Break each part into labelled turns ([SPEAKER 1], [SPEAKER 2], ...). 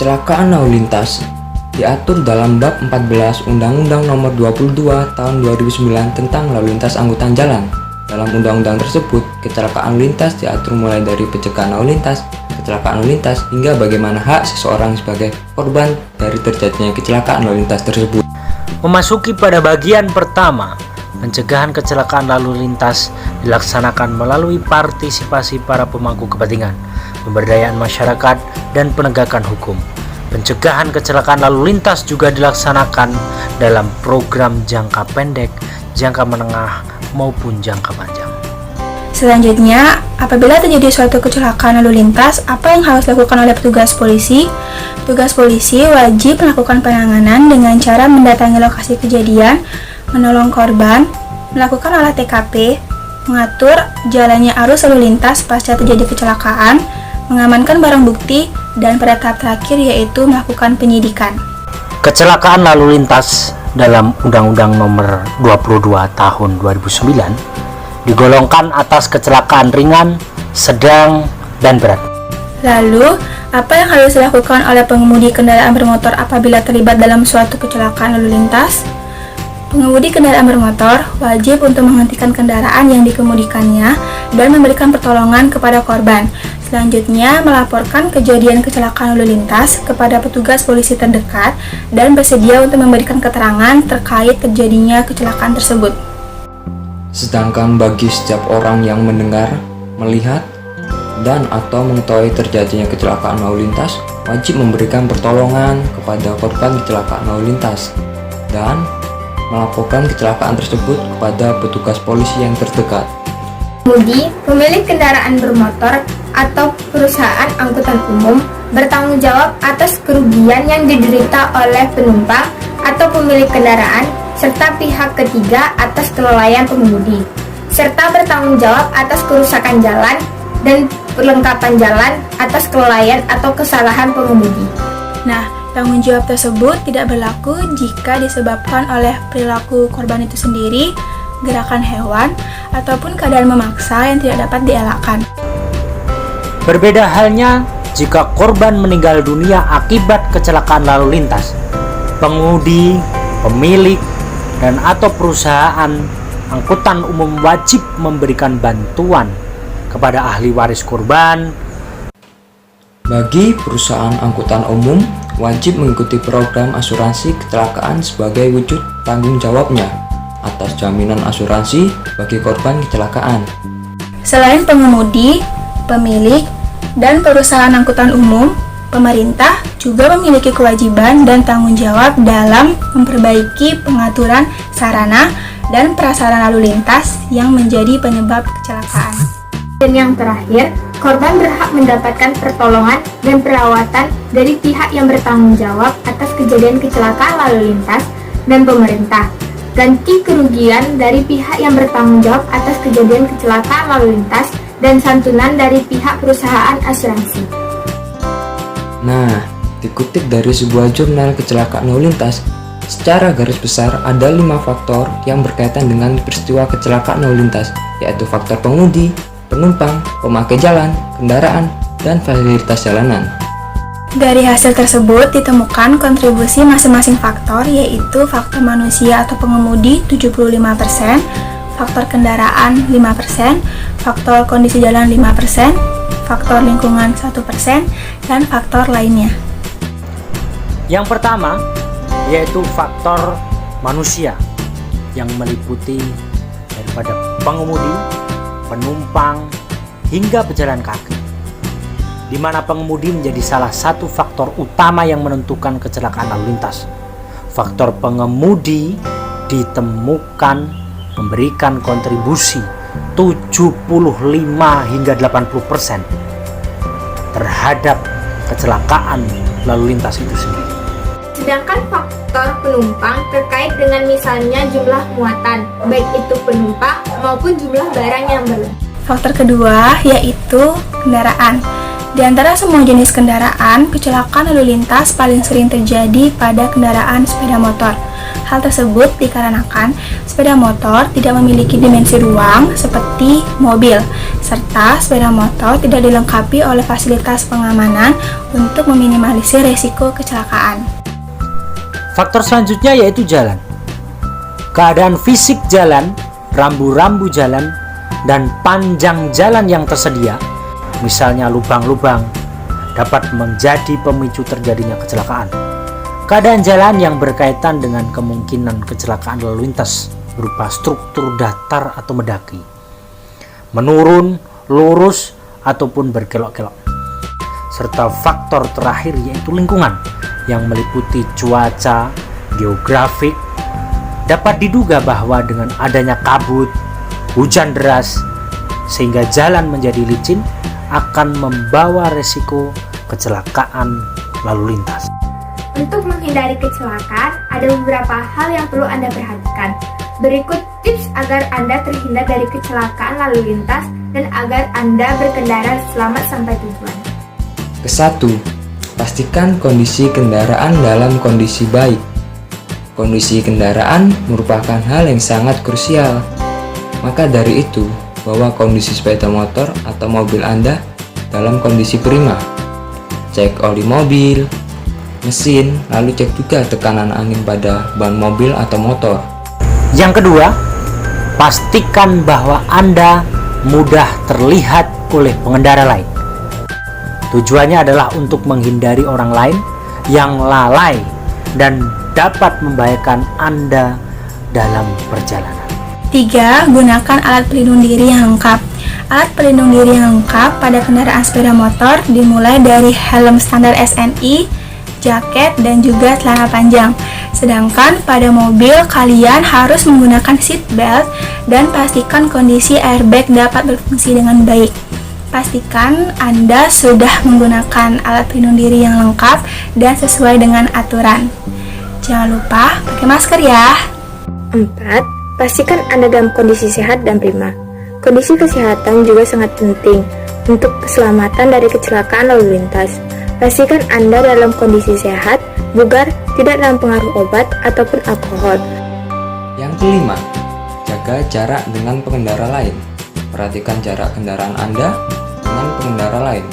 [SPEAKER 1] Kecelakaan lalu lintas diatur dalam Bab 14 Undang-Undang Nomor 22 Tahun 2009 tentang lalu lintas angkutan jalan. Dalam undang-undang tersebut, kecelakaan lalu lintas diatur mulai dari pencegahan lalu lintas, kecelakaan lalu lintas, hingga bagaimana hak seseorang sebagai korban dari terjadinya kecelakaan lalu lintas tersebut.
[SPEAKER 2] Memasuki pada bagian pertama, pencegahan kecelakaan lalu lintas dilaksanakan melalui partisipasi para pemangku kepentingan, pemberdayaan masyarakat, dan penegakan hukum. Pencegahan kecelakaan lalu lintas juga dilaksanakan dalam program jangka pendek, jangka menengah, maupun jangka panjang.
[SPEAKER 3] Selanjutnya, apabila terjadi suatu kecelakaan lalu lintas, apa yang harus dilakukan oleh petugas polisi? Petugas polisi wajib melakukan penanganan dengan cara mendatangi lokasi kejadian, menolong korban, melakukan olah TKP, mengatur jalannya arus lalu lintas pasca terjadi kecelakaan, mengamankan barang bukti, dan pada tahap terakhir yaitu melakukan penyidikan.
[SPEAKER 2] Kecelakaan lalu lintas dalam Undang-Undang Nomor 22 Tahun 2009 digolongkan atas kecelakaan ringan, sedang, dan berat.
[SPEAKER 3] Lalu, apa yang harus dilakukan oleh pengemudi kendaraan bermotor apabila terlibat dalam suatu kecelakaan lalu lintas? Pengemudi kendaraan bermotor wajib untuk menghentikan kendaraan yang dikemudikannya dan memberikan pertolongan kepada korban. Selanjutnya, melaporkan kejadian kecelakaan lalu lintas kepada petugas polisi terdekat dan bersedia untuk memberikan keterangan terkait terjadinya kecelakaan tersebut.
[SPEAKER 1] Sedangkan bagi setiap orang yang mendengar, melihat, dan atau mengetahui terjadinya kecelakaan lalu lintas, wajib memberikan pertolongan kepada korban kecelakaan lalu lintas dan melaporkan kecelakaan tersebut kepada petugas polisi yang terdekat.
[SPEAKER 4] Pengemudi, pemilik kendaraan bermotor, atau perusahaan angkutan umum bertanggung jawab atas kerugian yang diderita oleh penumpang atau pemilik kendaraan serta pihak ketiga atas kelalaian pengemudi, serta bertanggung jawab atas kerusakan jalan dan perlengkapan jalan atas kelalaian atau kesalahan pengemudi.
[SPEAKER 3] Nah, tanggung jawab tersebut tidak berlaku jika disebabkan oleh perilaku korban itu sendiri, gerakan hewan, ataupun keadaan memaksa yang tidak dapat dielakkan.
[SPEAKER 2] Berbeda halnya jika korban meninggal dunia akibat kecelakaan lalu lintas. Pengemudi, pemilik, dan atau perusahaan angkutan umum wajib memberikan bantuan kepada ahli waris korban.
[SPEAKER 1] Bagi perusahaan angkutan umum, wajib mengikuti program asuransi kecelakaan sebagai wujud tanggung jawabnya atas jaminan asuransi bagi korban kecelakaan.
[SPEAKER 3] Selain pengemudi, pemilik, dan perusahaan angkutan umum, pemerintah juga memiliki kewajiban dan tanggung jawab dalam memperbaiki pengaturan sarana dan prasarana lalu lintas yang menjadi penyebab kecelakaan.
[SPEAKER 4] Dan yang terakhir, korban berhak mendapatkan pertolongan dan perawatan dari pihak yang bertanggung jawab atas kejadian kecelakaan lalu lintas dan pemerintah. Ganti kerugian dari pihak yang bertanggung jawab atas kejadian kecelakaan lalu lintas dan santunan dari pihak perusahaan asuransi.
[SPEAKER 1] Nah, dikutip dari sebuah jurnal kecelakaan lalu lintas, secara garis besar ada 5 faktor yang berkaitan dengan peristiwa kecelakaan lalu lintas, yaitu faktor pengemudi, penumpang, pemakai jalan, kendaraan, dan fasilitas jalanan.
[SPEAKER 3] Dari hasil tersebut ditemukan kontribusi masing-masing faktor, yaitu faktor manusia atau pengemudi 75%, faktor kendaraan 5%, faktor kondisi jalan 5%, faktor lingkungan 1%, dan faktor lainnya.
[SPEAKER 2] Yang pertama yaitu faktor manusia yang meliputi daripada pengemudi, penumpang, hingga pejalan kaki, di mana pengemudi menjadi salah satu faktor utama yang menentukan kecelakaan lalu lintas. Faktor pengemudi ditemukan memberikan kontribusi 75 hingga 80% terhadap kecelakaan lalu lintas itu sendiri.
[SPEAKER 4] Sedangkan faktor penumpang terkait dengan misalnya jumlah muatan, baik itu penumpang maupun jumlah barang yang berlengkap.
[SPEAKER 3] Faktor kedua yaitu kendaraan. Di antara semua jenis kendaraan, kecelakaan lalu lintas paling sering terjadi pada kendaraan sepeda motor. Hal tersebut dikarenakan sepeda motor tidak memiliki dimensi ruang seperti mobil, serta sepeda motor tidak dilengkapi oleh fasilitas pengamanan untuk meminimalisir resiko kecelakaan.
[SPEAKER 2] Faktor selanjutnya yaitu jalan. Keadaan fisik jalan, rambu-rambu jalan, dan panjang jalan yang tersedia, misalnya lubang-lubang, dapat menjadi pemicu terjadinya kecelakaan. Keadaan jalan yang berkaitan dengan kemungkinan kecelakaan lalu lintas berupa struktur datar atau mendaki, menurun, lurus, ataupun berkelok-kelok. Serta faktor terakhir yaitu lingkungan yang meliputi cuaca, geografik. Dapat diduga bahwa dengan adanya kabut, hujan deras, sehingga jalan menjadi licin, akan membawa resiko kecelakaan lalu lintas.
[SPEAKER 4] Untuk menghindari kecelakaan, ada beberapa hal yang perlu Anda perhatikan. Berikut tips agar Anda terhindar dari kecelakaan lalu lintas dan agar Anda berkendara selamat sampai tujuan.
[SPEAKER 1] Ke-1. Pastikan kondisi kendaraan dalam kondisi baik. Kondisi kendaraan merupakan hal yang sangat krusial. Maka dari itu, bawa kondisi sepeda motor atau mobil Anda dalam kondisi prima. Cek oli mobil, mesin, lalu cek juga tekanan angin pada ban mobil atau motor.
[SPEAKER 2] Yang kedua, pastikan bahwa Anda mudah terlihat oleh pengendara lain. Tujuannya adalah untuk menghindari orang lain yang lalai dan dapat membahayakan Anda dalam perjalanan.
[SPEAKER 3] 3. Gunakan alat pelindung diri yang lengkap. Alat pelindung diri yang lengkap pada kendaraan sepeda motor dimulai dari helm standar SNI, jaket, dan juga celana panjang. Sedangkan pada mobil, kalian harus menggunakan seat belt dan pastikan kondisi airbag dapat berfungsi dengan baik. Pastikan Anda sudah menggunakan alat pelindung diri yang lengkap dan sesuai dengan aturan. Jangan lupa pakai masker ya.
[SPEAKER 4] 4. Pastikan Anda dalam kondisi sehat dan prima. Kondisi kesehatan juga sangat penting untuk keselamatan dari kecelakaan lalu lintas. Pastikan Anda dalam kondisi sehat, bugar, tidak dalam pengaruh obat ataupun alkohol.
[SPEAKER 1] Yang kelima, jaga jarak dengan pengendara lain. Perhatikan jarak kendaraan Anda dengan pengendara lain.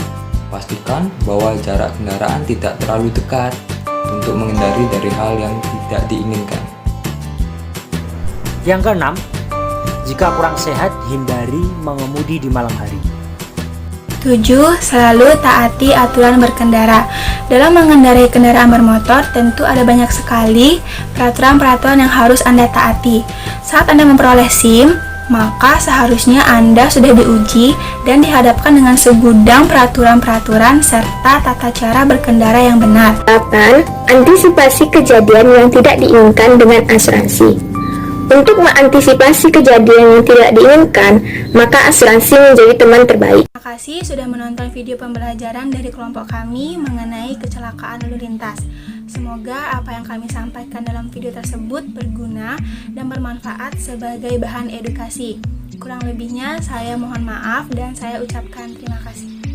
[SPEAKER 1] Pastikan bahwa jarak kendaraan tidak terlalu dekat untuk menghindari dari hal yang tidak diinginkan.
[SPEAKER 2] Yang keenam, jika kurang sehat, hindari mengemudi di malam hari.
[SPEAKER 3] 7. Selalu taati aturan berkendara. Dalam mengendarai kendaraan bermotor, tentu ada banyak sekali peraturan-peraturan yang harus Anda taati. Saat Anda memperoleh SIM, maka seharusnya Anda sudah diuji dan dihadapkan dengan segudang peraturan-peraturan serta tata cara berkendara yang benar.
[SPEAKER 4] 8. Antisipasi kejadian yang tidak diinginkan dengan asuransi. Untuk mengantisipasi kejadian yang tidak diinginkan, maka asuransi menjadi teman terbaik.
[SPEAKER 3] Terima kasih sudah menonton video pembelajaran dari kelompok kami mengenai kecelakaan lalu lintas. Semoga apa yang kami sampaikan dalam video tersebut berguna dan bermanfaat sebagai bahan edukasi. Kurang lebihnya saya mohon maaf dan saya ucapkan terima kasih.